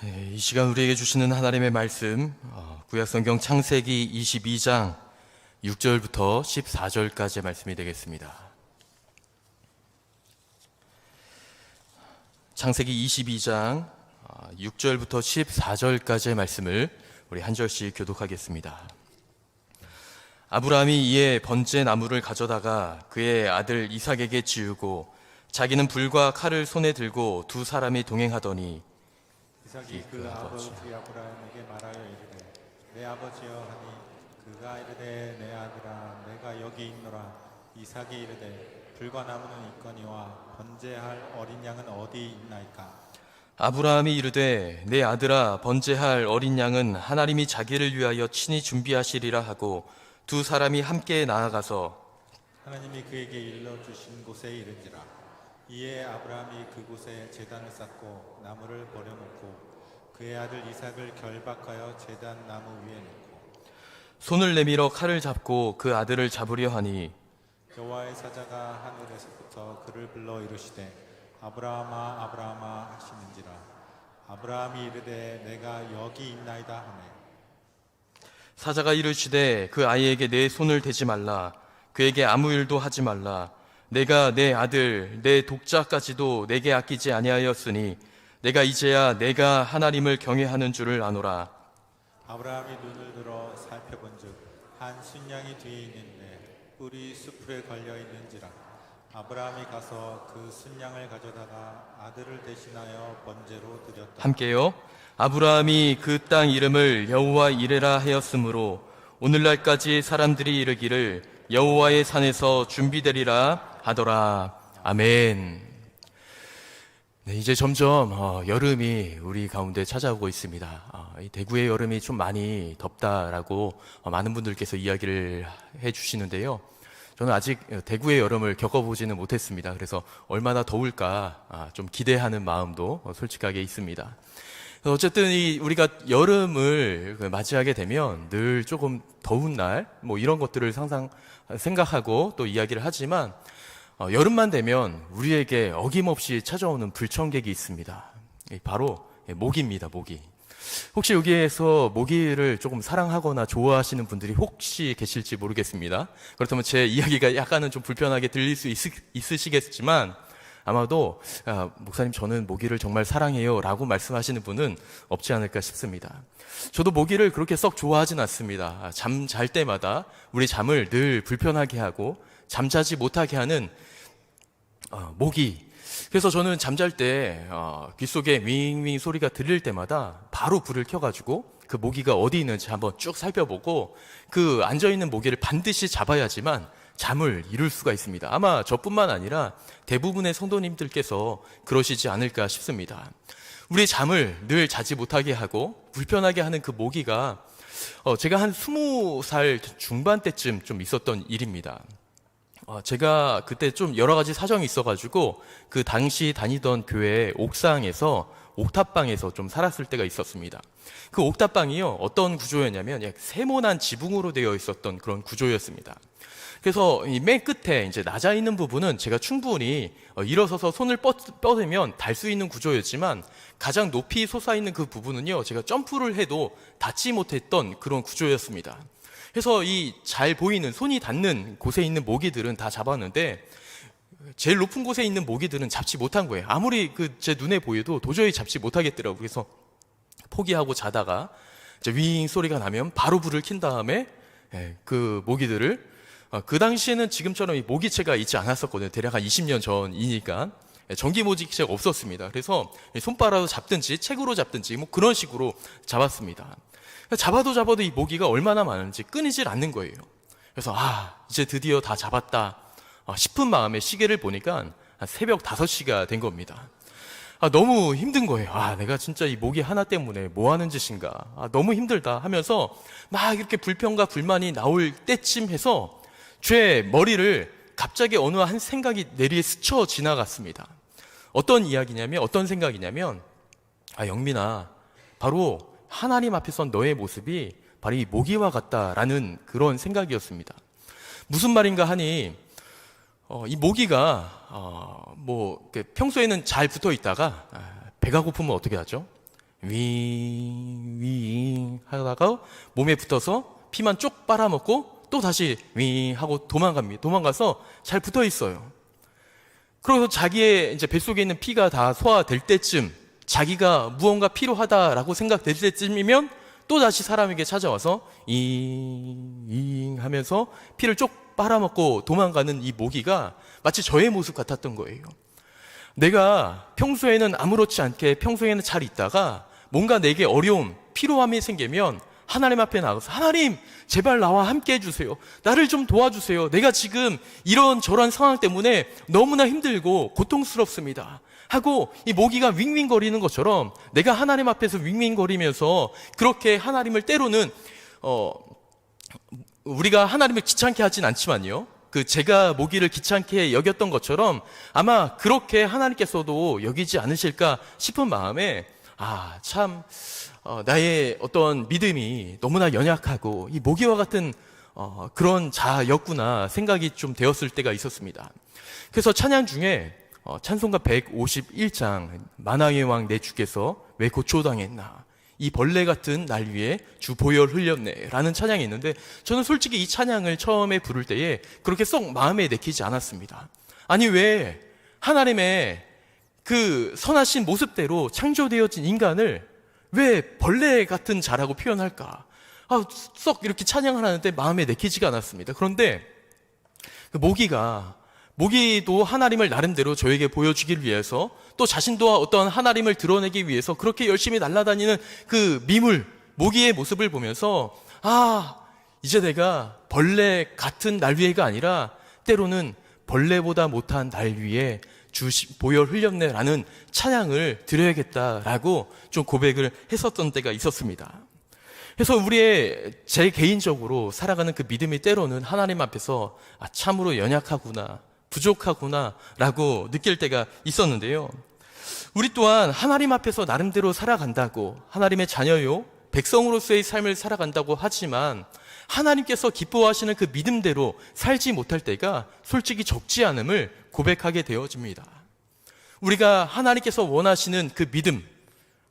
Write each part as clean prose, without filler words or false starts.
이 시간 우리에게 주시는 하나님의 말씀, 구약성경 창세기 22장 6절부터 14절까지의 말씀이 되겠습니다. 창세기 22장 6절부터 14절까지의 말씀을 우리 한 절씩 교독하겠습니다. 아브라함이 이에 번제 나무를 가져다가 그의 아들 이삭에게 지우고 자기는 불과 칼을 손에 들고 두 사람이 동행하더니 이삭이 그 아버지 아브라함에게 말하여 이르되 내 아버지여 하니 그가 이르되 내 아들아 내가 여기 있노라. 이삭이 이르되 불과 나무는 있거니와 번제할 어린 양은 어디 있나이까. 아브라함이 이르되 내 아들아 번제할 어린 양은 하나님이 자기를 위하여 친히 준비하시리라 하고 두 사람이 함께 나아가서 하나님이 그에게 일러주신 곳에 이른지라. 이에 아브라함이 그곳에 제단을 쌓고 나무를 버려놓고 그의 아들 이삭을 결박하여 제단 나무 위에 놓고 손을 내밀어 칼을 잡고 그 아들을 잡으려 하니 여호와의 사자가 하늘에서부터 그를 불러 이르시되 아브라함아 아브라함아 하시는지라. 아브라함이 이르되 내가 여기 있나이다 하매 사자가 이르시되 그 아이에게 내 손을 대지 말라. 그에게 아무 일도 하지 말라. 내가 내 아들 내 독자까지도 내게 아끼지 아니하였으니 내가 이제야 내가 하나님을 경외하는 줄을 아노라. 아브라함이 눈을 들어 살펴본즉 한 순양이 뒤에 있는데 뿔이 수풀에 걸려 있는지라. 아브라함이 가서 그 순양을 가져다가 아들을 대신하여 번제로 드렸다. 함께요. 아브라함이 그 땅 이름을 여호와 이레라 하였으므로 오늘날까지 사람들이 이르기를 여호와의 산에서 준비되리라 하더라. 아멘. 네, 이제 점점 여름이 우리 가운데 찾아오고 있습니다. 이 대구의 여름이 좀 많이 덥다라고 많은 분들께서 이야기를 해주시는데요. 저는 아직 대구의 여름을 겪어보지는 못했습니다. 그래서 얼마나 더울까 좀 기대하는 마음도 솔직하게 있습니다. 어쨌든 우리가 여름을 맞이하게 되면 늘 조금 더운 날 이런 것들을 생각하고 또 이야기를 하지만 여름만 되면 우리에게 어김없이 찾아오는 불청객이 있습니다. 바로 모기입니다. 모기. 혹시 여기에서 모기를 조금 사랑하거나 좋아하시는 분들이 혹시 계실지 모르겠습니다. 그렇다면 제 이야기가 약간은 좀 불편하게 들릴 수 있으시겠지만 아마도 목사님 저는 모기를 정말 사랑해요 라고 말씀하시는 분은 없지 않을까 싶습니다. 저도 모기를 그렇게 썩 좋아하진 않습니다. 잠 잘 때마다 우리 잠을 늘 불편하게 하고 잠자지 못하게 하는 모기. 그래서 저는 잠잘 때 귓속에 윙윙 소리가 들릴 때마다 바로 불을 켜가지고 그 모기가 어디 있는지 한번 쭉 살펴보고 그 앉아있는 모기를 반드시 잡아야지만 잠을 이룰 수가 있습니다. 아마 저뿐만 아니라 대부분의 성도님들께서 그러시지 않을까 싶습니다. 우리 잠을 늘 자지 못하게 하고 불편하게 하는 그 모기가 제가 한 20살 중반 때쯤 좀 있었던 일입니다. 제가 그때 좀 여러 가지 사정이 있어가지고 그 당시 다니던 교회 옥상에서 옥탑방에서 좀 살았을 때가 있었습니다. 그 옥탑방이요 어떤 구조였냐면 세모난 지붕으로 되어 있었던 그런 구조였습니다. 그래서 이 맨 끝에 이제 낮아 있는 부분은 제가 충분히 일어서서 손을 뻗으면 달 수 있는 구조였지만 가장 높이 솟아 있는 그 부분은요 제가 점프를 해도 닿지 못했던 그런 구조였습니다. 그래서 이 잘 보이는 손이 닿는 곳에 있는 모기들은 다 잡았는데 제일 높은 곳에 있는 모기들은 잡지 못한 거예요. 아무리 제 눈에 보여도 도저히 잡지 못하겠더라고요. 그래서 포기하고 자다가 이제 윙 소리가 나면 바로 불을 킨 다음에 그 모기들을 그 당시에는 지금처럼 이 모기채가 있지 않았었거든요. 대략 한 20년 전이니까 전기 모기채가 없었습니다. 그래서 손바닥으로 잡든지 책으로 잡든지 그런 식으로 잡았습니다. 잡아도 이 모기가 얼마나 많은지 끊이질 않는 거예요. 그래서 이제 드디어 다 잡았다 싶은 마음에 시계를 보니까 새벽 5시가 된 겁니다. 너무 힘든 거예요. 내가 진짜 이 모기 하나 때문에 뭐 하는 짓인가. 너무 힘들다 하면서 막 이렇게 불평과 불만이 나올 때쯤 해서 제 머리를 갑자기 어느 한 생각이 내리에 스쳐 지나갔습니다. 어떤 생각이냐면 영민아 바로 하나님 앞에서 너의 모습이 바로 이 모기와 같다라는 그런 생각이었습니다. 무슨 말인가 하니 이 모기가 평소에는 잘 붙어 있다가 배가 고프면 어떻게 하죠? 윙 하다가 몸에 붙어서 피만 쪽 빨아먹고 또 다시 윙 하고 도망가서 잘 붙어 있어요. 그래서 자기의 이제 뱃속에 있는 피가 다 소화될 때쯤, 자기가 무언가 필요하다라고 생각될 때쯤이면 또 다시 사람에게 찾아와서 잉 하면서 피를 쪽 빨아먹고 도망가는 이 모기가 마치 저의 모습 같았던 거예요. 내가 평소에는 아무렇지 않게 평소에는 잘 있다가 뭔가 내게 어려움, 필요함이 생기면 하나님 앞에 나가서 하나님 제발 나와 함께 해주세요. 나를 좀 도와주세요. 내가 지금 이런 저런 상황 때문에 너무나 힘들고 고통스럽습니다 하고 이 모기가 윙윙거리는 것처럼 내가 하나님 앞에서 윙윙거리면서 그렇게 하나님을 때로는 우리가 하나님을 귀찮게 하진 않지만요, 제가 모기를 귀찮게 여겼던 것처럼 아마 그렇게 하나님께서도 여기지 않으실까 싶은 마음에 나의 어떤 믿음이 너무나 연약하고 이 모기와 같은 그런 자였구나 생각이 좀 되었을 때가 있었습니다. 그래서 찬양 중에 찬송가 151장 만왕의 왕 내 주께서 왜 고초당했나, 이 벌레 같은 날 위에 주 보혈 흘렸네 라는 찬양이 있는데, 저는 솔직히 이 찬양을 처음에 부를 때에 그렇게 썩 마음에 내키지 않았습니다. 아니, 왜 하나님의 그 선하신 모습대로 창조되어진 인간을 왜 벌레 같은 자라고 표현할까? 썩 이렇게 찬양을 하는데 마음에 내키지가 않았습니다. 그런데 그 모기도 하나님을 나름대로 저에게 보여주기 위해서, 또 자신도 어떤 하나님을 드러내기 위해서 그렇게 열심히 날아다니는 그 모기의 모습을 보면서 이제 내가 벌레 같은 날 위에가 아니라 때로는 벌레보다 못한 날 위에 주 보혈 흘렸네 라는 찬양을 드려야겠다라고 좀 고백을 했었던 때가 있었습니다. 그래서 제 개인적으로 살아가는 그 믿음이 때로는 하나님 앞에서 참으로 연약하구나, 부족하구나 라고 느낄 때가 있었는데요, 우리 또한 하나님 앞에서 나름대로 살아간다고, 하나님의 자녀요 백성으로서의 삶을 살아간다고 하지만 하나님께서 기뻐하시는 그 믿음대로 살지 못할 때가 솔직히 적지 않음을 고백하게 되어집니다. 우리가 하나님께서 원하시는 그 믿음,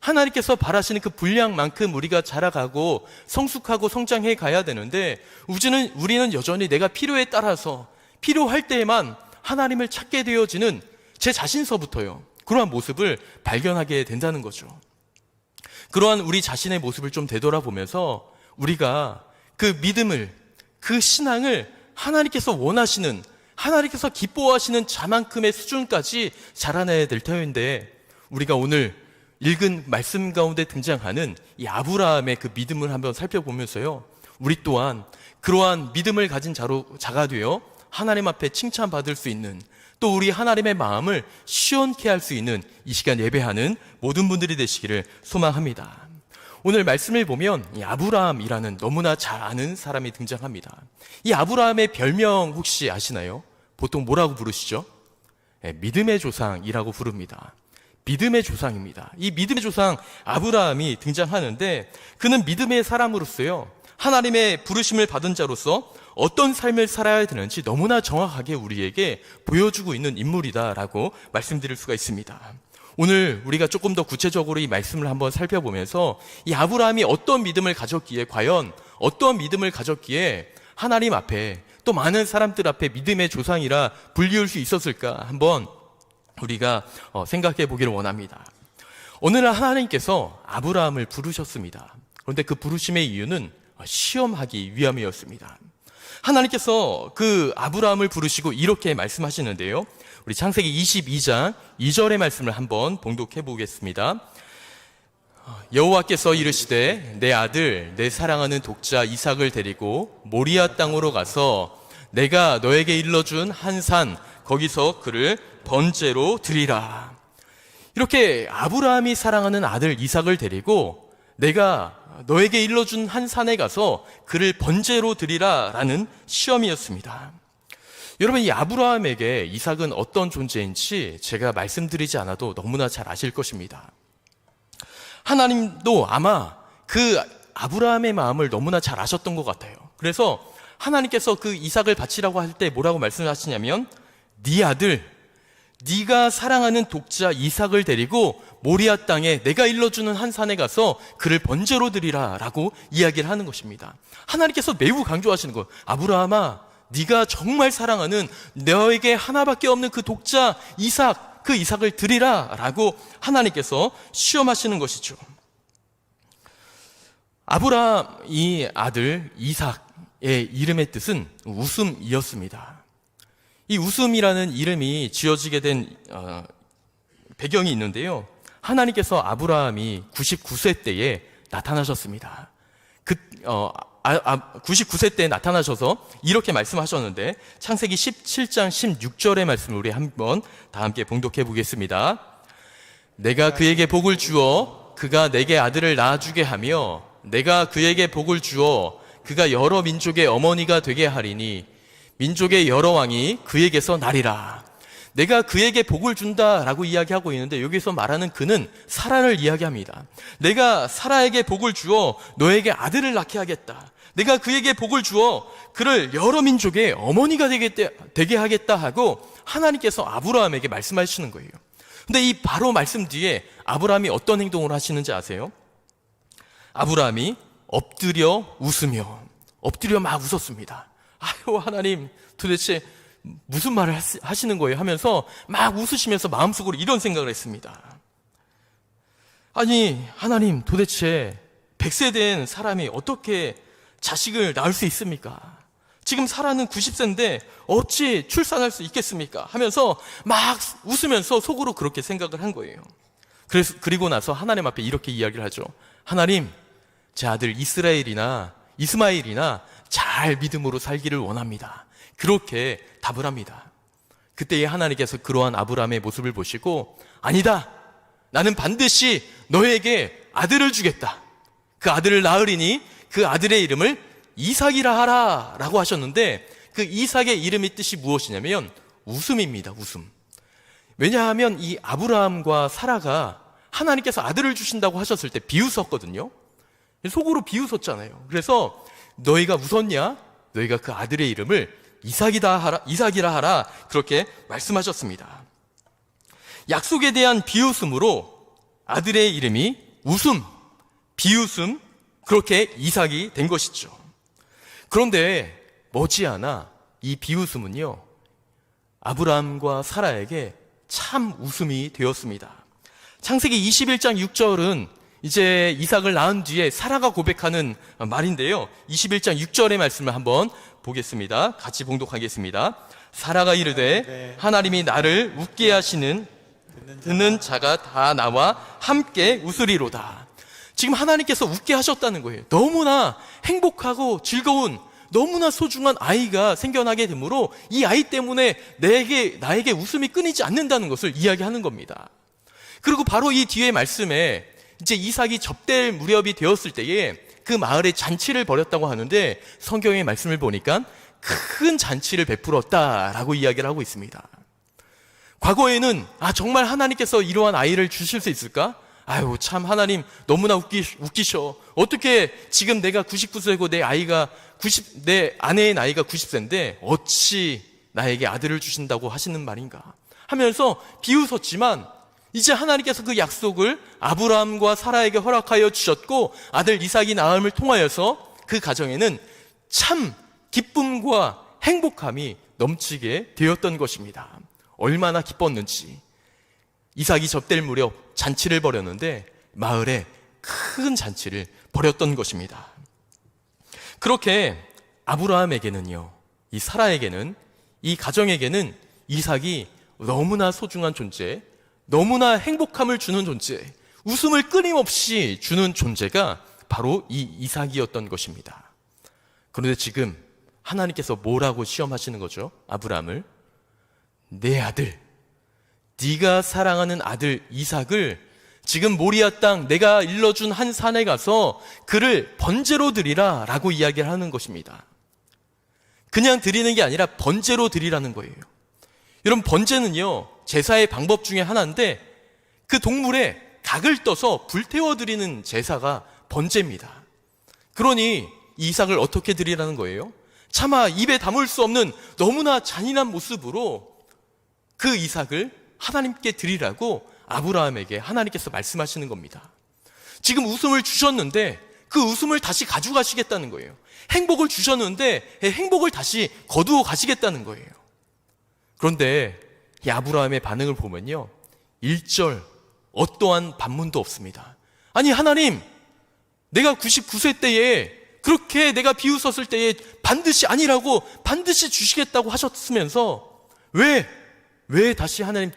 하나님께서 바라시는 그 분량만큼 우리가 자라가고 성숙하고 성장해 가야 되는데, 우리는 여전히 내가 필요에 따라서 필요할 때에만 하나님을 찾게 되어지는 제 자신서부터요, 그러한 모습을 발견하게 된다는 거죠. 그러한 우리 자신의 모습을 좀 되돌아보면서 우리가 그 믿음을, 그 신앙을 하나님께서 원하시는, 하나님께서 기뻐하시는 자만큼의 수준까지 자라나야 될 터인데, 우리가 오늘 읽은 말씀 가운데 등장하는 이 아브라함의 그 믿음을 한번 살펴보면서요, 우리 또한 그러한 믿음을 가진 자가 되어 하나님 앞에 칭찬받을 수 있는, 또 우리 하나님의 마음을 시원케 할 수 있는 이 시간 예배하는 모든 분들이 되시기를 소망합니다. 오늘 말씀을 보면 이 아브라함이라는 너무나 잘 아는 사람이 등장합니다. 이 아브라함의 별명 혹시 아시나요? 보통 뭐라고 부르시죠? 믿음의 조상이라고 부릅니다. 믿음의 조상입니다. 이 믿음의 조상 아브라함이 등장하는데, 그는 믿음의 사람으로서요, 하나님의 부르심을 받은 자로서 어떤 삶을 살아야 되는지 너무나 정확하게 우리에게 보여주고 있는 인물이다라고 말씀드릴 수가 있습니다. 오늘 우리가 조금 더 구체적으로 이 말씀을 한번 살펴보면서 이 아브라함이 어떤 믿음을 가졌기에, 과연 어떤 믿음을 가졌기에 하나님 앞에, 또 많은 사람들 앞에 믿음의 조상이라 불리울 수 있었을까 한번 우리가 생각해 보기를 원합니다. 어느 날 하나님께서 아브라함을 부르셨습니다. 그런데 그 부르심의 이유는 시험하기 위함이었습니다. 하나님께서 그 아브라함을 부르시고 이렇게 말씀하시는데요, 우리 창세기 22장 2절의 말씀을 한번 봉독해 보겠습니다. 여호와께서 이르시되 내 아들 내 사랑하는 독자 이삭을 데리고 모리아 땅으로 가서 내가 너에게 일러준 한 산 거기서 그를 번제로 드리라. 이렇게 아브라함이 사랑하는 아들 이삭을 데리고 내가 너에게 일러준 한 산에 가서 그를 번제로 드리라 라는 시험이었습니다. 여러분, 이 아브라함에게 이삭은 어떤 존재인지 제가 말씀드리지 않아도 너무나 잘 아실 것입니다. 하나님도 아마 그 아브라함의 마음을 너무나 잘 아셨던 것 같아요. 그래서 하나님께서 그 이삭을 바치라고 할 때 뭐라고 말씀하시냐면 네 아들, 네가 사랑하는 독자 이삭을 데리고 모리아 땅에 내가 일러주는 한 산에 가서 그를 번제로 드리라 라고 이야기를 하는 것입니다. 하나님께서 매우 강조하시는 것, 아브라함아, 네가 정말 사랑하는 너에게 하나밖에 없는 그 독자 이삭, 그 이삭을 드리라 라고 하나님께서 시험하시는 것이죠. 아브라함 이 아들 이삭의 이름의 뜻은 웃음이었습니다. 이 웃음이라는 이름이 지어지게 된 배경이 있는데요. 하나님께서 아브라함이 99세 때에 나타나셨습니다. 99세 때에 나타나셔서 이렇게 말씀하셨는데, 창세기 17장 16절의 말씀을 우리 한번 다 함께 봉독해 보겠습니다. 내가 그에게 복을 주어 그가 내게 아들을 낳아주게 하며 내가 그에게 복을 주어 그가 여러 민족의 어머니가 되게 하리니 민족의 여러 왕이 그에게서 나리라. 내가 그에게 복을 준다라고 이야기하고 있는데, 여기서 말하는 그는 사라를 이야기합니다. 내가 사라에게 복을 주어 너에게 아들을 낳게 하겠다. 내가 그에게 복을 주어 그를 여러 민족의 어머니가 되게 하겠다 하고 하나님께서 아브라함에게 말씀하시는 거예요. 근데 이 바로 말씀 뒤에 아브라함이 어떤 행동을 하시는지 아세요? 아브라함이 엎드려 웃으며, 엎드려 막 웃었습니다. 아유, 하나님 도대체 무슨 말을 하시는 거예요? 하면서 막 웃으시면서 마음속으로 이런 생각을 했습니다. 아니, 하나님 도대체 100세 된 사람이 어떻게 자식을 낳을 수 있습니까? 지금 사라는 90세인데 어찌 출산할 수 있겠습니까? 하면서 막 웃으면서 속으로 그렇게 생각을 한 거예요. 그리고 나서 하나님 앞에 이렇게 이야기를 하죠. 하나님, 제 아들 이스마일이나 잘 믿음으로 살기를 원합니다. 그렇게 답을 합니다. 그때에 하나님께서 그러한 아브라함의 모습을 보시고, 아니다, 나는 반드시 너에게 아들을 주겠다. 그 아들을 낳으리니 그 아들의 이름을 이삭이라 하라 라고 하셨는데, 그 이삭의 이름의 뜻이 무엇이냐면 웃음입니다. 웃음. 왜냐하면 이 아브라함과 사라가 하나님께서 아들을 주신다고 하셨을 때 비웃었거든요. 속으로 비웃었잖아요. 그래서 너희가 웃었냐? 너희가 그 아들의 이름을 이삭이라 하라, 그렇게 말씀하셨습니다. 약속에 대한 비웃음으로 아들의 이름이 웃음, 비웃음, 그렇게 이삭이 된 것이죠. 그런데 머지않아 이 비웃음은요, 아브라함과 사라에게 참 웃음이 되었습니다. 창세기 21장 6절은 이제 이삭을 낳은 뒤에 사라가 고백하는 말인데요. 21장 6절의 말씀을 한번 보겠습니다. 같이 봉독하겠습니다. 사라가 이르되 하나님이 나를 웃게 하시는 듣는 자가 다 나와 함께 웃으리로다. 지금 하나님께서 웃게 하셨다는 거예요. 너무나 행복하고 즐거운, 너무나 소중한 아이가 생겨나게 되므로 이 아이 때문에 나에게 웃음이 끊이지 않는다는 것을 이야기하는 겁니다. 그리고 바로 이 뒤에 말씀에 이제 이삭이 접될 무렵이 되었을 때에 그 마을에 잔치를 벌였다고 하는데, 성경의 말씀을 보니까 큰 잔치를 베풀었다라고 이야기를 하고 있습니다. 과거에는 정말 하나님께서 이러한 아이를 주실 수 있을까? 아유, 참 하나님 너무나 웃기셔. 어떻게 지금 내가 99세고 내 아내의 나이가 90세인데 어찌 나에게 아들을 주신다고 하시는 말인가 하면서 비웃었지만, 이제 하나님께서 그 약속을 아브라함과 사라에게 허락하여 주셨고 아들 이삭이 낳음을 통하여서 그 가정에는 참 기쁨과 행복함이 넘치게 되었던 것입니다. 얼마나 기뻤는지. 이삭이 접될 무렵 잔치를 벌였는데 마을에 큰 잔치를 벌였던 것입니다. 그렇게 아브라함에게는요, 이 사라에게는, 이 가정에게는 이삭이 너무나 소중한 존재, 너무나 행복함을 주는 존재, 웃음을 끊임없이 주는 존재가 바로 이 이삭이었던 것입니다. 그런데 지금 하나님께서 뭐라고 시험하시는 거죠? 아브라함을, 내 아들, 네가 사랑하는 아들 이삭을 지금 모리아 땅 내가 일러준 한 산에 가서 그를 번제로 드리라 라고 이야기를 하는 것입니다. 그냥 드리는 게 아니라 번제로 드리라는 거예요. 여러분, 번제는요, 제사의 방법 중에 하나인데 그 동물에 각을 떠서 불태워 드리는 제사가 번제입니다. 그러니 이 이삭을 어떻게 드리라는 거예요? 차마 입에 담을 수 없는 너무나 잔인한 모습으로 그 이삭을 하나님께 드리라고 아브라함에게 하나님께서 말씀하시는 겁니다. 지금 웃음을 주셨는데 그 웃음을 다시 가져가시겠다는 거예요. 행복을 주셨는데 행복을 다시 거두어 가시겠다는 거예요. 그런데 이 아브라함의 반응을 보면요, 1절 어떠한 반문도 없습니다. 아니 하나님, 내가 99세 때에 그렇게 내가 비웃었을 때에 반드시 아니라고 반드시 주시겠다고 하셨으면서 왜 다시 하나님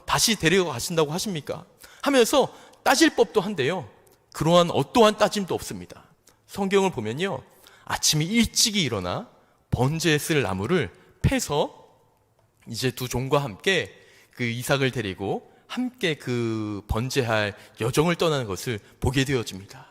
다시 데려가 가신다고 하십니까? 하면서 따질 법도 한데요, 그러한 어떠한 따짐도 없습니다. 성경을 보면요, 아침에 일찍이 일어나 번제에 쓸 나무를 패서 이제 두 종과 함께 그 이삭을 데리고 함께 그 번제할 여정을 떠나는 것을 보게 되어집니다.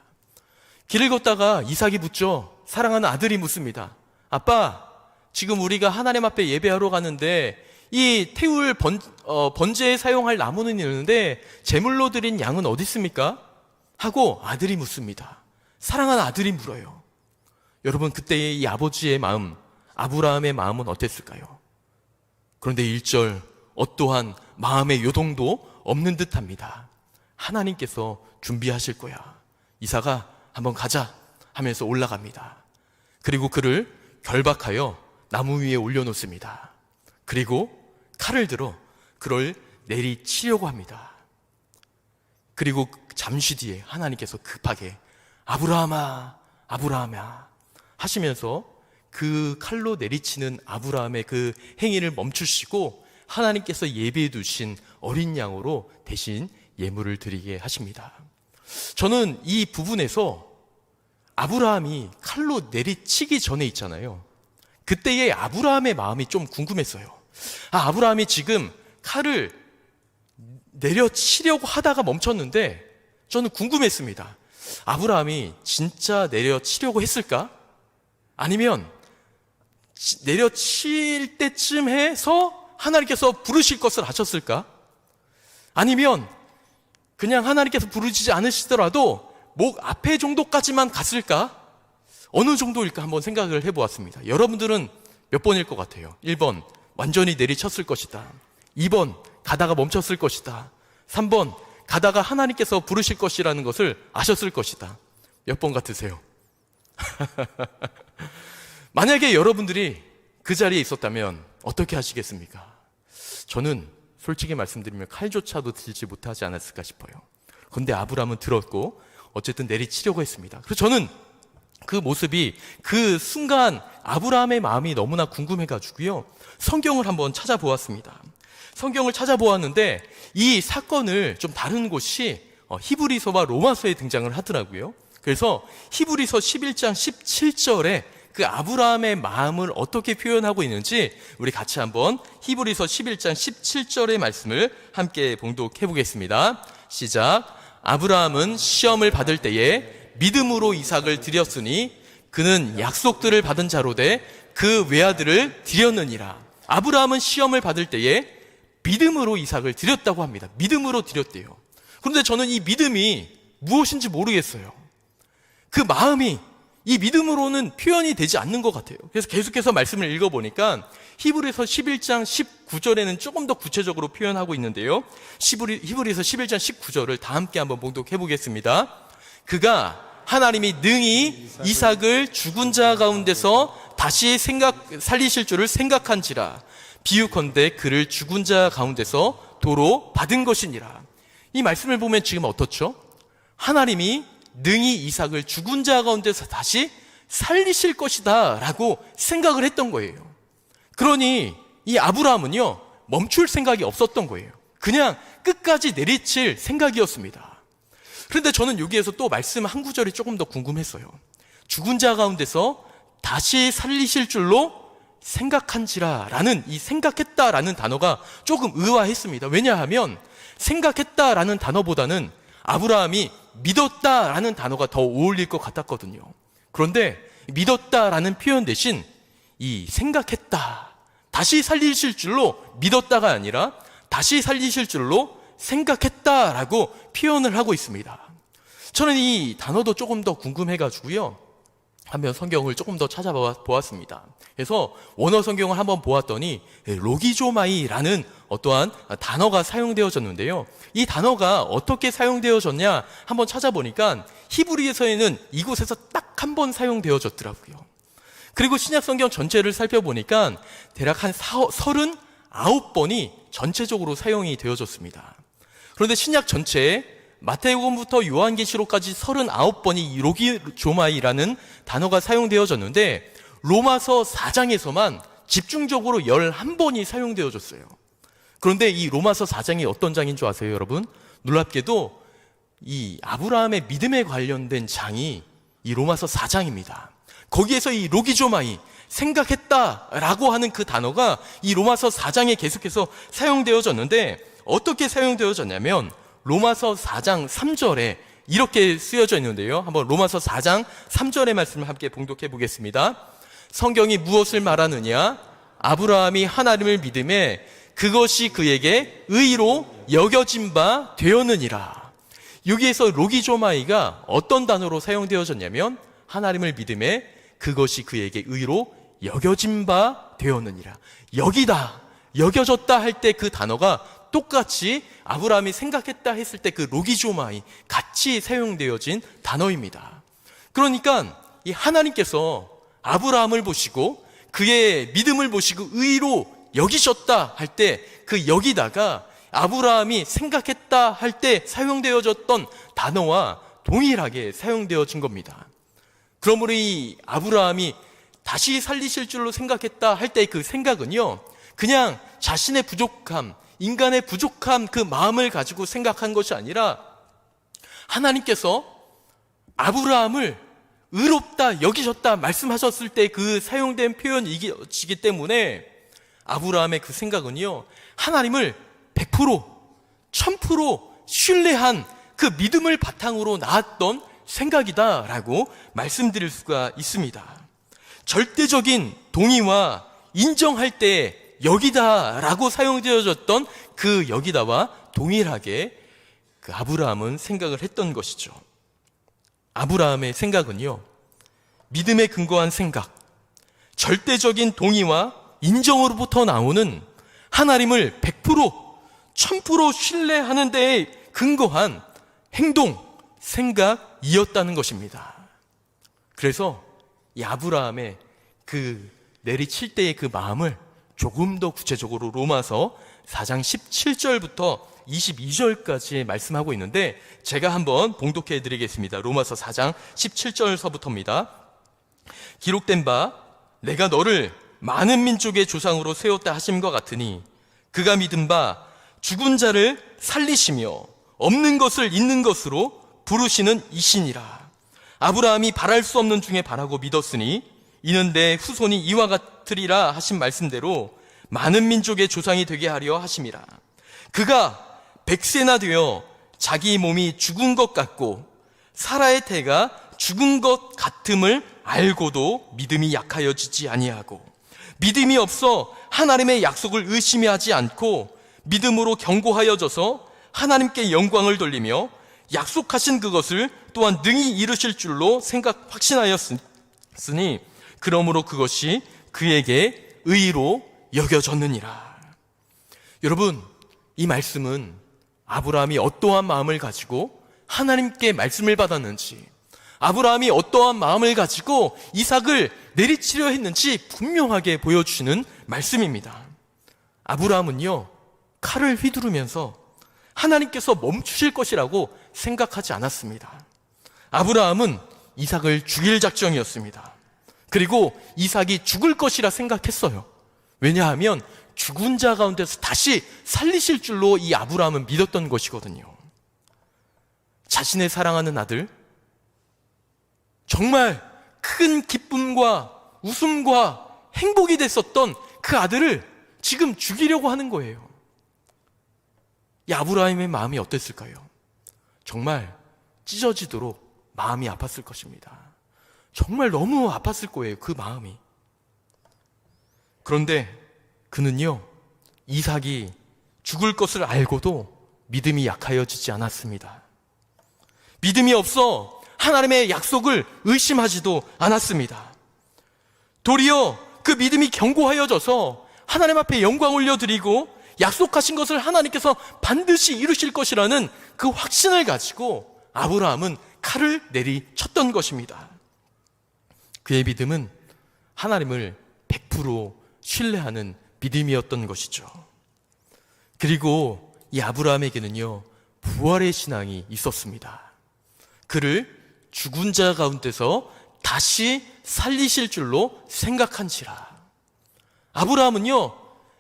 길을 걷다가 이삭이 묻죠. 사랑하는 아들이 묻습니다. 아빠, 지금 우리가 하나님 앞에 예배하러 가는데 이 태울 번제에 사용할 나무는 있는데 제물로 드린 양은 어디 있습니까? 하고 아들이 묻습니다. 사랑하는 아들이 물어요. 여러분, 그때의 이 아버지의 마음, 아브라함의 마음은 어땠을까요? 그런데 1절 어떠한 마음의 요동도 없는 듯합니다. 하나님께서 준비하실 거야, 이삭아 한번 가자 하면서 올라갑니다. 그리고 그를 결박하여 나무 위에 올려놓습니다. 그리고 칼을 들어 그를 내리치려고 합니다. 그리고 잠시 뒤에 하나님께서 급하게 아브라함아, 아브라함아 하시면서 그 칼로 내리치는 아브라함의 그 행위를 멈추시고 하나님께서 예비해 두신 어린 양으로 대신 예물을 드리게 하십니다. 저는 이 부분에서 아브라함이 칼로 내리치기 전에 있잖아요, 그때의 아브라함의 마음이 좀 궁금했어요. 아브라함이 지금 칼을 내려치려고 하다가 멈췄는데 저는 궁금했습니다. 아브라함이 진짜 내려치려고 했을까? 아니면 내려칠 때쯤 해서 하나님께서 부르실 것을 아셨을까? 아니면 그냥 하나님께서 부르시지 않으시더라도 목 앞에 정도까지만 갔을까? 어느 정도일까 한번 생각을 해보았습니다. 여러분들은 몇 번일 것 같아요? 1번 완전히 내리쳤을 것이다. 2번 가다가 멈췄을 것이다. 3번 가다가 하나님께서 부르실 것이라는 것을 아셨을 것이다. 몇 번 같으세요? 만약에 여러분들이 그 자리에 있었다면 어떻게 하시겠습니까? 저는 솔직히 말씀드리면 칼조차도 들지 못하지 않았을까 싶어요. 그런데 아브라함은 들었고 어쨌든 내리치려고 했습니다. 그래서 저는 그 모습이, 그 순간 아브라함의 마음이 너무나 궁금해가지고요, 성경을 한번 찾아보았습니다. 성경을 찾아보았는데 이 사건을 좀 다룬 곳이 히브리서와 로마서에 등장을 하더라고요. 그래서 히브리서 11장 17절에 그 아브라함의 마음을 어떻게 표현하고 있는지 우리 같이 한번 히브리서 11장 17절의 말씀을 함께 봉독해 보겠습니다. 시작. 아브라함은 시험을 받을 때에 믿음으로 이삭을 드렸으니 그는 약속들을 받은 자로 돼 그 외아들을 드렸느니라. 아브라함은 시험을 받을 때에 믿음으로 이삭을 드렸다고 합니다. 믿음으로 드렸대요. 그런데 저는 이 믿음이 무엇인지 모르겠어요. 그 마음이 이 믿음으로는 표현이 되지 않는 것 같아요. 그래서 계속해서 말씀을 읽어보니까 히브리서 11장 19절에는 조금 더 구체적으로 표현하고 있는데요, 히브리서 11장 19절을 다 함께 한번 봉독해 보겠습니다. 그가 하나님이 능히 이삭을 죽은 자 가운데서 다시 살리실 줄을 생각한지라 비유컨대 그를 죽은 자 가운데서 도로 받은 것이니라. 이 말씀을 보면 지금 어떻죠? 하나님이 능히 이삭을 죽은 자 가운데서 다시 살리실 것이다 라고 생각을 했던 거예요. 그러니 이 아브라함은요, 멈출 생각이 없었던 거예요. 그냥 끝까지 내리칠 생각이었습니다. 그런데 저는 여기에서 또 말씀 한 구절이 조금 더 궁금했어요. 죽은 자 가운데서 다시 살리실 줄로 생각한지라 라는 이 생각했다라는 단어가 조금 의아했습니다. 왜냐하면 생각했다라는 단어보다는 아브라함이 믿었다라는 단어가 더 어울릴 것 같았거든요. 그런데 믿었다라는 표현 대신 이 생각했다, 다시 살리실 줄로 믿었다가 아니라 다시 살리실 줄로 생각했다라고 표현을 하고 있습니다. 저는 이 단어도 조금 더 궁금해가지고요, 한번 성경을 조금 더 찾아보았습니다. 그래서 원어 성경을 한번 보았더니 로기조마이라는 어떠한 단어가 사용되어졌는데요. 이 단어가 어떻게 사용되어졌냐 한번 찾아보니까 히브리에서는 이곳에서 딱 한 번 사용되어졌더라고요. 그리고 신약 성경 전체를 살펴보니까 대략 한 39번이 전체적으로 사용이 되어졌습니다. 그런데 신약 전체에 마태복음부터 요한계시록까지 39번이 이 로기조마이라는 단어가 사용되어졌는데 로마서 4장에서만 집중적으로 11번이 사용되어졌어요. 그런데 이 로마서 4장이 어떤 장인 줄 아세요, 여러분? 놀랍게도 이 아브라함의 믿음에 관련된 장이 이 로마서 4장입니다. 거기에서 이 로기조마이, 생각했다라고 하는 그 단어가 이 로마서 4장에 계속해서 사용되어졌는데 어떻게 사용되어졌냐면 로마서 4장 3절에 이렇게 쓰여져 있는데요. 한번 로마서 4장 3절의 말씀을 함께 봉독해 보겠습니다. 성경이 무엇을 말하느냐? 아브라함이 하나님을 믿음에 그것이 그에게 의로 여겨진 바 되었느니라. 여기에서 로기조마이가 어떤 단어로 사용되어졌냐면 하나님을 믿음에 그것이 그에게 의로 여겨진 바 되었느니라. 여기다, 여겨졌다 할 때 그 단어가 똑같이 아브라함이 생각했다 했을 때 그 로기조마이 같이 사용되어진 단어입니다. 그러니까 이 하나님께서 아브라함을 보시고 그의 믿음을 보시고 의로 여기셨다 할 때 그 여기다가 아브라함이 생각했다 할 때 사용되어졌던 단어와 동일하게 사용되어진 겁니다. 그러므로 이 아브라함이 다시 살리실 줄로 생각했다 할 때 그 생각은요, 그냥 자신의 부족함, 인간의 부족함 그 마음을 가지고 생각한 것이 아니라 하나님께서 아브라함을 의롭다 여기셨다 말씀하셨을 때 그 사용된 표현이기 때문에 아브라함의 그 생각은요, 하나님을 100%, 1000% 신뢰한 그 믿음을 바탕으로 나왔던 생각이다라고 말씀드릴 수가 있습니다. 절대적인 동의와 인정할 때 여기다라고 사용되어졌던 그 여기다와 동일하게 그 아브라함은 생각을 했던 것이죠. 아브라함의 생각은요, 믿음에 근거한 생각, 절대적인 동의와 인정으로부터 나오는 하나님을 100%, 1000% 신뢰하는 데에 근거한 행동, 생각이었다는 것입니다. 그래서 이 아브라함의 그 내리칠 때의 그 마음을 조금 더 구체적으로 로마서 4장 17절부터 22절까지 말씀하고 있는데 제가 한번 봉독해 드리겠습니다. 로마서 4장 17절서부터입니다. 기록된 바 내가 너를 많은 민족의 조상으로 세웠다 하심과 같으니 그가 믿은 바 죽은 자를 살리시며 없는 것을 있는 것으로 부르시는 이시니라. 아브라함이 바랄 수 없는 중에 바라고 믿었으니 이는 내 후손이 이와 같으리라 하신 말씀대로 많은 민족의 조상이 되게 하려 하심이라. 그가 100세나 되어 자기 몸이 죽은 것 같고 사라의 태가 죽은 것 같음을 알고도 믿음이 약하여지지 아니하고 믿음이 없어 하나님의 약속을 의심하지 않고 믿음으로 견고하여져서 하나님께 영광을 돌리며 약속하신 그것을 또한 능히 이루실 줄로 확신하였으니 그러므로 그것이 그에게 의로 여겨졌느니라. 여러분, 이 말씀은 아브라함이 어떠한 마음을 가지고 하나님께 말씀을 받았는지, 아브라함이 어떠한 마음을 가지고 이삭을 내리치려 했는지 분명하게 보여주시는 말씀입니다. 아브라함은요, 칼을 휘두르면서 하나님께서 멈추실 것이라고 생각하지 않았습니다. 아브라함은 이삭을 죽일 작정이었습니다. 그리고 이삭이 죽을 것이라 생각했어요. 왜냐하면 죽은 자 가운데서 다시 살리실 줄로 이 아브라함은 믿었던 것이거든요. 자신의 사랑하는 아들, 정말 큰 기쁨과 웃음과 행복이 됐었던 그 아들을 지금 죽이려고 하는 거예요. 이 아브라함의 마음이 어땠을까요? 정말 찢어지도록 마음이 아팠을 것입니다. 정말 너무 아팠을 거예요, 그 마음이. 그런데 그는요, 이삭이 죽을 것을 알고도 믿음이 약하여지지 않았습니다. 믿음이 없어 하나님의 약속을 의심하지도 않았습니다. 도리어 그 믿음이 견고하여져서 하나님 앞에 영광 올려드리고 약속하신 것을 하나님께서 반드시 이루실 것이라는 그 확신을 가지고 아브라함은 칼을 내리쳤던 것입니다. 그의 믿음은 하나님을 100% 신뢰하는 믿음이었던 것이죠. 그리고 이 아브라함에게는요, 부활의 신앙이 있었습니다. 그를 죽은 자 가운데서 다시 살리실 줄로 생각한지라. 아브라함은요,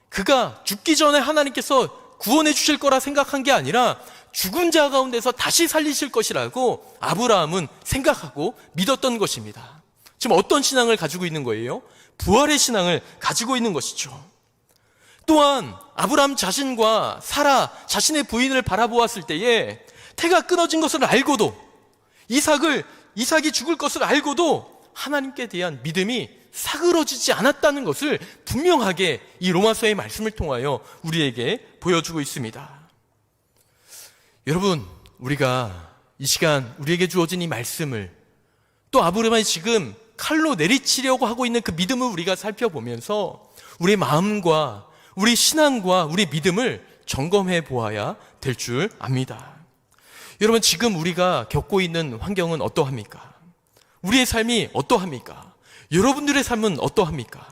그가 죽기 전에 하나님께서 구원해 주실 거라 생각한 게 아니라 죽은 자 가운데서 다시 살리실 것이라고 아브라함은 생각하고 믿었던 것입니다. 지금 어떤 신앙을 가지고 있는 거예요? 부활의 신앙을 가지고 있는 것이죠. 또한 아브라함 자신과 사라 자신의 부인을 바라보았을 때에 태가 끊어진 것을 알고도 이삭이 죽을 것을 알고도 하나님께 대한 믿음이 사그러지지 않았다는 것을 분명하게 이 로마서의 말씀을 통하여 우리에게 보여주고 있습니다. 여러분, 우리가 이 시간 우리에게 주어진 이 말씀을 또 아브라함이 지금 칼로 내리치려고 하고 있는 그 믿음을 우리가 살펴보면서 우리 마음과 우리 신앙과 우리 믿음을 점검해 보아야 될 줄 압니다. 여러분, 지금 우리가 겪고 있는 환경은 어떠합니까? 우리의 삶이 어떠합니까? 여러분들의 삶은 어떠합니까?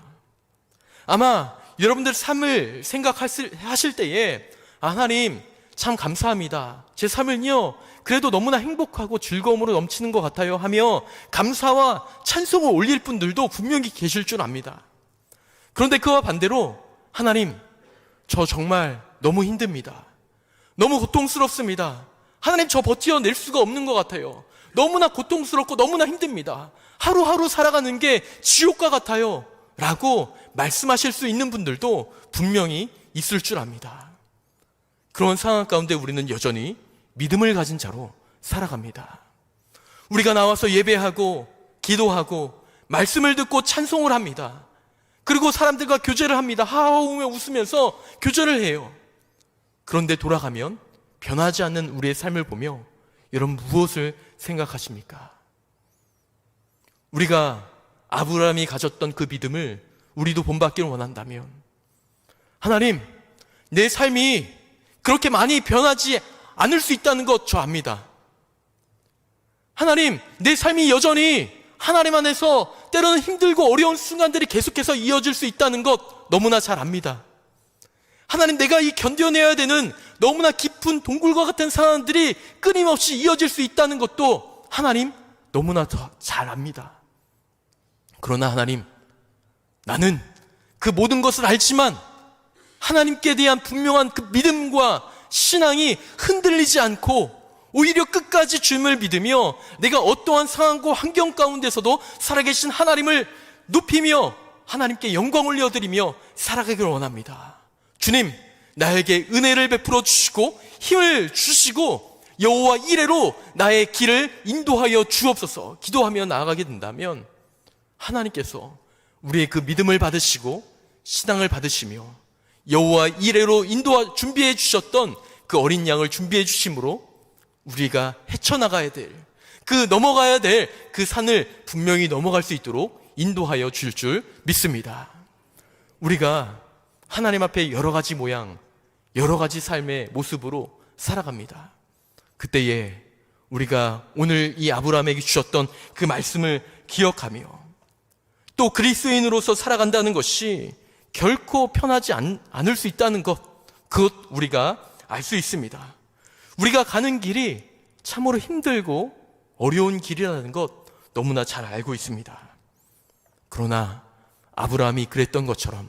아마 여러분들 삶을 생각하실 때에 하나님 참 감사합니다. 제 삶은요 그래도 너무나 행복하고 즐거움으로 넘치는 것 같아요 하며 감사와 찬송을 올릴 분들도 분명히 계실 줄 압니다. 그런데 그와 반대로 하나님, 저 정말 너무 힘듭니다. 너무 고통스럽습니다. 하나님, 저 버텨낼 수가 없는 것 같아요. 너무나 고통스럽고 너무나 힘듭니다. 하루하루 살아가는 게 지옥과 같아요 라고 말씀하실 수 있는 분들도 분명히 있을 줄 압니다. 그런 상황 가운데 우리는 여전히 믿음을 가진 자로 살아갑니다. 우리가 나와서 예배하고 기도하고 말씀을 듣고 찬송을 합니다. 그리고 사람들과 교제를 합니다. 하하오며 웃으면서 교제를 해요. 그런데 돌아가면 변하지 않는 우리의 삶을 보며 여러분 무엇을 생각하십니까? 우리가 아브라함이 가졌던 그 믿음을 우리도 본받기를 원한다면 하나님, 내 삶이 그렇게 많이 변하지 않을 수 있다는 것 저 압니다. 하나님, 내 삶이 여전히 하나님 안에서 때로는 힘들고 어려운 순간들이 계속해서 이어질 수 있다는 것 너무나 잘 압니다. 하나님, 내가 이 견뎌내야 되는 너무나 깊은 동굴과 같은 상황들이 끊임없이 이어질 수 있다는 것도 하나님 너무나 잘 압니다. 그러나 하나님, 나는 그 모든 것을 알지만 하나님께 대한 분명한 그 믿음과 신앙이 흔들리지 않고 오히려 끝까지 주님을 믿으며 내가 어떠한 상황과 환경 가운데서도 살아계신 하나님을 높이며 하나님께 영광 올려드리며 살아가기를 원합니다. 주님, 나에게 은혜를 베풀어 주시고 힘을 주시고 여호와 이레로 나의 길을 인도하여 주옵소서 기도하며 나아가게 된다면 하나님께서 우리의 그 믿음을 받으시고 신앙을 받으시며 여호와 이레로 준비해 주셨던 그 어린 양을 준비해 주심으로 우리가 헤쳐나가야 될, 넘어가야 될 그 산을 분명히 넘어갈 수 있도록 인도하여 줄 줄 믿습니다. 우리가 하나님 앞에 여러 가지 모양, 여러 가지 삶의 모습으로 살아갑니다. 그때에 우리가 오늘 이 아브라함에게 주셨던 그 말씀을 기억하며 또 그리스도인으로서 살아간다는 것이 결코 편하지 않을 수 있다는 것, 그것 우리가 알 수 있습니다. 우리가 가는 길이 참으로 힘들고 어려운 길이라는 것 너무나 잘 알고 있습니다. 그러나 아브라함이 그랬던 것처럼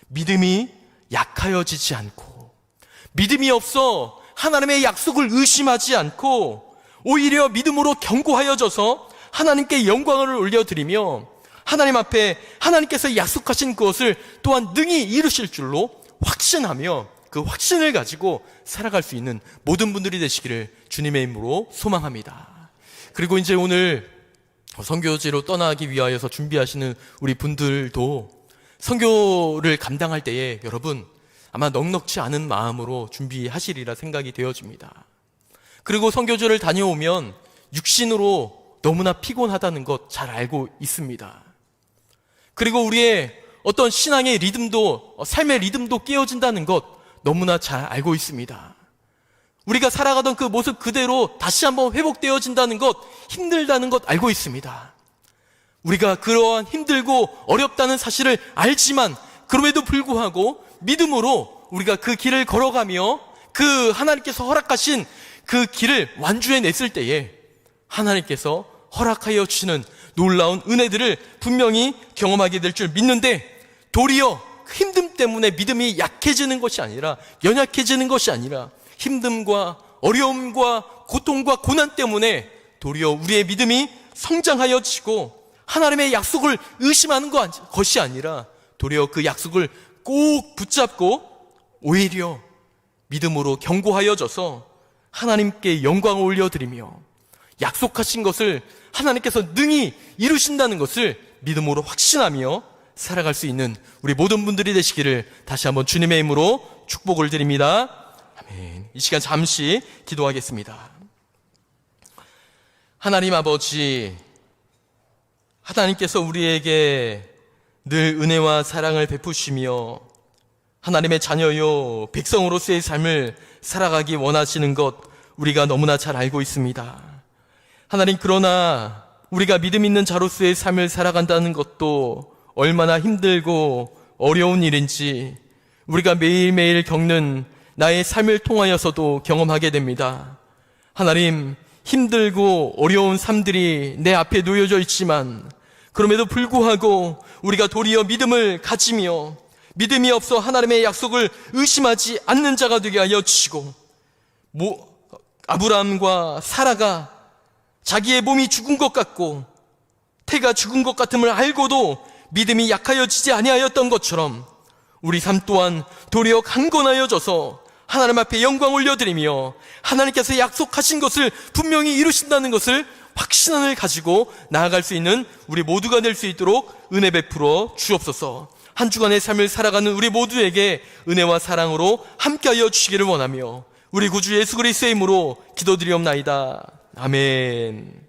믿음이 약하여지지 않고 믿음이 없어 하나님의 약속을 의심하지 않고 오히려 믿음으로 견고하여져서 하나님께 영광을 올려드리며 하나님 앞에 하나님께서 약속하신 그것을 또한 능히 이루실 줄로 확신하며 그 확신을 가지고 살아갈 수 있는 모든 분들이 되시기를 주님의 이름으로 소망합니다. 그리고 이제 오늘 선교지로 떠나기 위하여서 준비하시는 우리 분들도 선교를 감당할 때에 여러분 아마 넉넉지 않은 마음으로 준비하시리라 생각이 되어집니다. 그리고 선교지를 다녀오면 육신으로 너무나 피곤하다는 것 잘 알고 있습니다. 그리고 우리의 어떤 신앙의 리듬도, 삶의 리듬도 깨어진다는 것 너무나 잘 알고 있습니다. 우리가 살아가던 그 모습 그대로 다시 한번 회복되어진다는 것, 힘들다는 것 알고 있습니다. 우리가 그러한 힘들고 어렵다는 사실을 알지만 그럼에도 불구하고 믿음으로 우리가 그 길을 걸어가며 그 하나님께서 허락하신 그 길을 완주해냈을 때에 하나님께서 허락하여 주시는 놀라운 은혜들을 분명히 경험하게 될 줄 믿는데, 도리어 힘듦 때문에 믿음이 약해지는 것이 아니라, 연약해지는 것이 아니라 힘듦과 어려움과 고통과 고난 때문에 도리어 우리의 믿음이 성장하여지고 하나님의 약속을 의심하는 것이 아니라 도리어 그 약속을 꼭 붙잡고 오히려 믿음으로 견고하여져서 하나님께 영광을 올려드리며 약속하신 것을 하나님께서 능히 이루신다는 것을 믿음으로 확신하며 살아갈 수 있는 우리 모든 분들이 되시기를 다시 한번 주님의 이름으로 축복을 드립니다. 아멘. 이 시간 잠시 기도하겠습니다. 하나님 아버지, 하나님께서 우리에게 늘 은혜와 사랑을 베푸시며 하나님의 자녀요 백성으로서의 삶을 살아가기 원하시는 것 우리가 너무나 잘 알고 있습니다. 하나님, 그러나 우리가 믿음 있는 자로서의 삶을 살아간다는 것도 얼마나 힘들고 어려운 일인지 우리가 매일매일 겪는 나의 삶을 통하여서도 경험하게 됩니다. 하나님, 힘들고 어려운 삶들이 내 앞에 놓여져 있지만 그럼에도 불구하고 우리가 도리어 믿음을 가지며 믿음이 없어 하나님의 약속을 의심하지 않는 자가 되게 하여 주시고, 아브라함과 사라가 자기의 몸이 죽은 것 같고 태가 죽은 것 같음을 알고도 믿음이 약하여지지 아니하였던 것처럼 우리 삶 또한 도리어 강건하여져서 하나님 앞에 영광 올려드리며 하나님께서 약속하신 것을 분명히 이루신다는 것을 확신을 가지고 나아갈 수 있는 우리 모두가 될 수 있도록 은혜 베풀어 주옵소서. 한 주간의 삶을 살아가는 우리 모두에게 은혜와 사랑으로 함께하여 주시기를 원하며 우리 구주 예수 그리스도의 이름으로 기도드리옵나이다. 아멘.